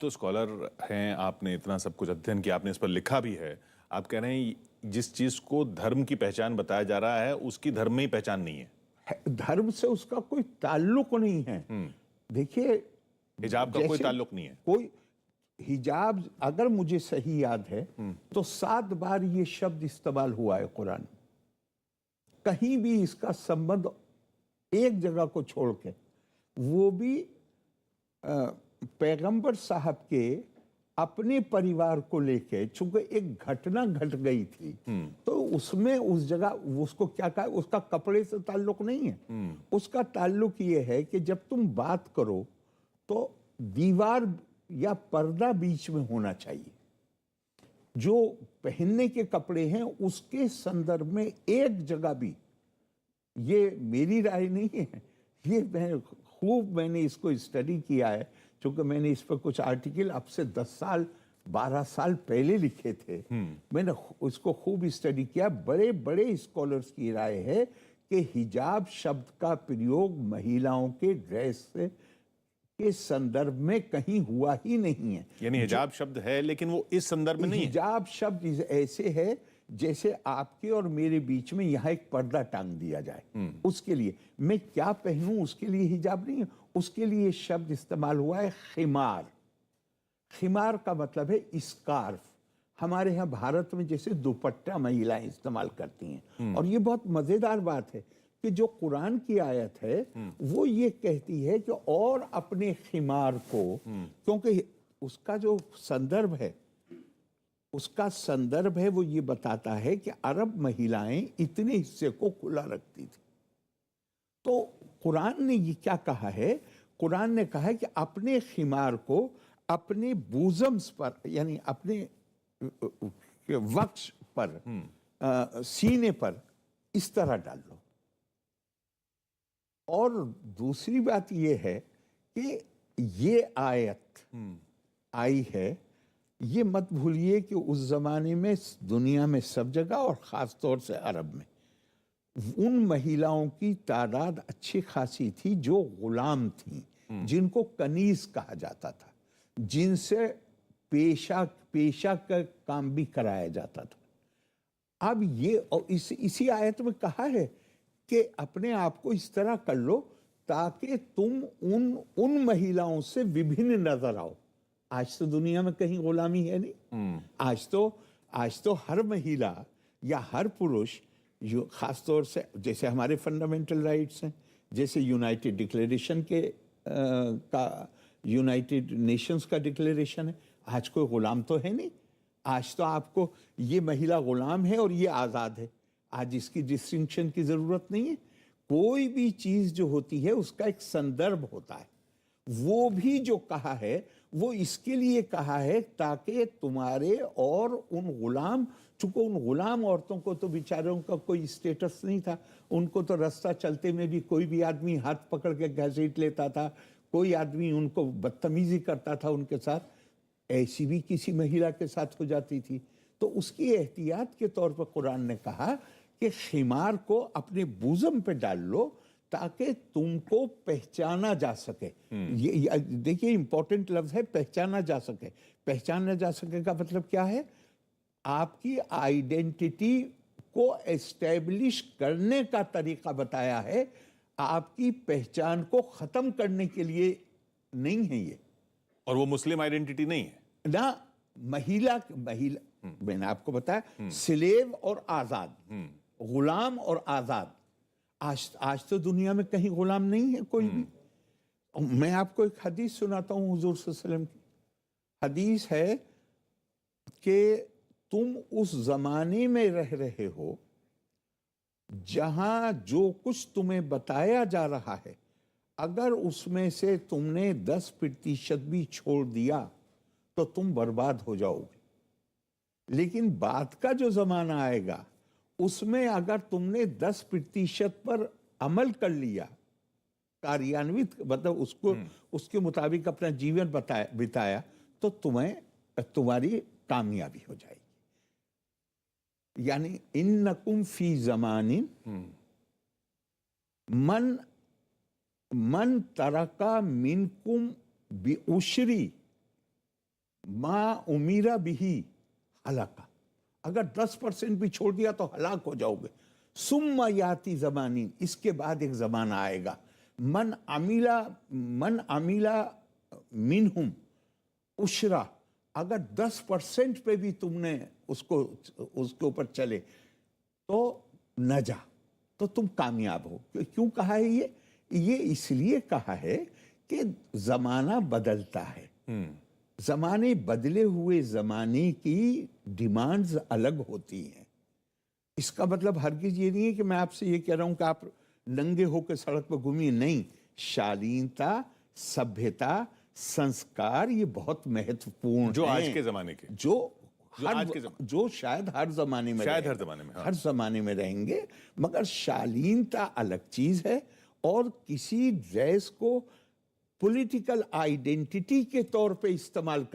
तो स्कॉलर हैं, आपने इतना सब कुछ अध्ययन किया, आपने इस पर लिखा भी है। आप कह रहे हैं जिस चीज को धर्म की पहचान बताया जा रहा है उसकी धर्म में ही पहचान नहीं है। धर्म से उसका कोई ताल्लुक नहीं है। देखिए, हिजाब का कोई ताल्लुक नहीं है। कोई हिजाब, अगर मुझे सही याद है तो 7 बार ये शब्द इस्तेमाल हुआ है कुरान। कहीं भी इसका संबंध एक जगह को छोड़ के, वो भी पैगंबर साहब के अपने परिवार को लेके, चूंकि एक घटना घट गई थी तो उसमें उस जगह उसको क्या कहा, उसका कपड़े से ताल्लुक नहीं है। उसका ताल्लुक ये है कि जब तुम बात करो तो दीवार या पर्दा बीच में होना चाहिए। जो पहनने के कपड़े हैं उसके संदर्भ में एक जगह भी, ये मेरी राय नहीं है, ये मैंने इसको स्टडी किया है, क्योंकि मैंने इस पर कुछ आर्टिकल अब से 10 साल 12 साल पहले लिखे थे। मैंने उसको खूब स्टडी किया। बड़े बड़े स्कॉलर्स की राय है कि हिजाब शब्द का प्रयोग महिलाओं के ड्रेस के संदर्भ में कहीं हुआ ही नहीं है। यानी हिजाब शब्द है लेकिन वो इस संदर्भ में नहीं है। हिजाब शब्द ऐसे है जैसे आपके और मेरे बीच में यहाँ एक पर्दा टांग दिया जाए, उसके लिए मैं क्या पहनूं उसके लिए हिजाब नहीं है। उसके लिए शब्द इस्तेमाल हुआ है खिमार। खिमार का मतलब है स्कार्फ। हमारे यहाँ भारत में जैसे दुपट्टा महिलाएं इस्तेमाल करती हैं। और ये बहुत मजेदार बात है कि जो कुरान की आयत है वो ये कहती है कि और अपने खिमार को, क्योंकि उसका जो संदर्भ है, वो ये बताता है कि अरब महिलाएं इतने हिस्से को खुला रखती थी। तो कुरान ने ये क्या कहा है, कुरान ने कहा है कि अपने खिमार को अपने बूजम्स पर, यानी अपने वक्ष पर, सीने पर इस तरह डाल लो। और दूसरी बात यह है कि ये आयत आई है, ये मत भूलिए कि उस जमाने में दुनिया में सब जगह और खास तौर से अरब में उन महिलाओं की तादाद अच्छी खासी थी जो गुलाम थीं, जिनको कनीज कहा जाता था, जिनसे पेशा का काम भी कराया जाता था। अब ये और इसी आयत में कहा है कि अपने आप को इस तरह कर लो ताकि तुम उन महिलाओं से विभिन्न नजर आओ। आज तो दुनिया में कहीं गुलामी है नहीं। आज तो हर महिला या हर पुरुष, जो खास तौर से जैसे हमारे फंडामेंटल राइट्स हैं, जैसे यूनाइटेड डिक्लेरेशन के यूनाइटेड नेशंस का डिक्लेरेशन है, आज कोई गुलाम तो है नहीं। आज तो आपको ये महिला गुलाम है और ये आज़ाद है। आज इसकी डिस्टिंक्शन की ज़रूरत नहीं है। कोई भी चीज़ जो होती है उसका एक संदर्भ होता है। वो भी जो कहा है वो इसके लिए कहा है ताकि तुम्हारे और उन गुलाम, चूंकि उन गुलाम औरतों को तो बेचारों का कोई स्टेटस नहीं था, उनको तो रास्ता चलते में भी कोई भी आदमी हाथ पकड़ के घसीट लेता था, कोई आदमी उनको बदतमीजी करता था उनके साथ, ऐसी भी किसी महिला के साथ हो जाती थी। तो उसकी एहतियात के तौर पर कुरान ने कहा कि खिमार को अपने बूजम पे डाल लो ताकि तुमको पहचाना जा सके। ये देखिए इंपॉर्टेंट लफ्ज है, पहचाना जा सके। पहचाना जा सके का मतलब क्या है, आपकी आइडेंटिटी को एस्टेब्लिश करने का तरीका बताया है, आपकी पहचान को खत्म करने के लिए नहीं है ये। और वो मुस्लिम आइडेंटिटी नहीं है ना। महिला मैंने आपको बताया, स्लेव और आजाद, गुलाम और आजाद। आज तो दुनिया में कहीं गुलाम नहीं है कोई भी। मैं आपको एक हदीस सुनाता हूं, हुजूर सल्लल्लाहु अलैहि वसल्लम की हदीस है कि तुम उस जमाने में रह रहे हो जहां जो कुछ तुम्हें बताया जा रहा है, अगर उसमें से तुमने 10% भी छोड़ दिया तो तुम बर्बाद हो जाओगे। लेकिन बाद का जो जमाना आएगा उसमें अगर तुमने 10% पर अमल कर लिया, कार्यान्वित मतलब उसको उसके मुताबिक अपना जीवन बिताया, तो तुम्हारी कामयाबी हो जाएगी। यानी इन्नकुम फी ज़मानिन मन तरका मिनकुम बिउशरी माँ उमीरा बिही हलाका, अगर 10% भी छोड़ दिया तो हलाक हो जाओगे। सुम्मा याति जमानी, इसके बाद एक जमाना आएगा। मन अमीला मिनहुम उशरा, अगर 10% पे भी तुमने उसके ऊपर चले तो नजा, तो तुम कामयाब हो। क्यों कहा है ये इसलिए कहा है कि जमाना बदलता है। जमाने बदले हुए जमाने की डिमांड्स अलग होती हैं। इसका मतलब हरगिज ये नहीं है कि मैं आपसे ये कह रहा हूं कि आप नंगे होकर सड़क पर घूमिए, नहीं। शालीनता, सभ्यता, संस्कार ये बहुत महत्वपूर्ण जो हैं, आज के जमाने के, जो शायद हर जमाने में, शायद हर जमाने में, हाँ। हर जमाने में रहेंगे। मगर शालीनता अलग चीज है, और किसी ड्रेस को पॉलिटिकल आइडेंटिटी के तौर पे इस्तेमाल कर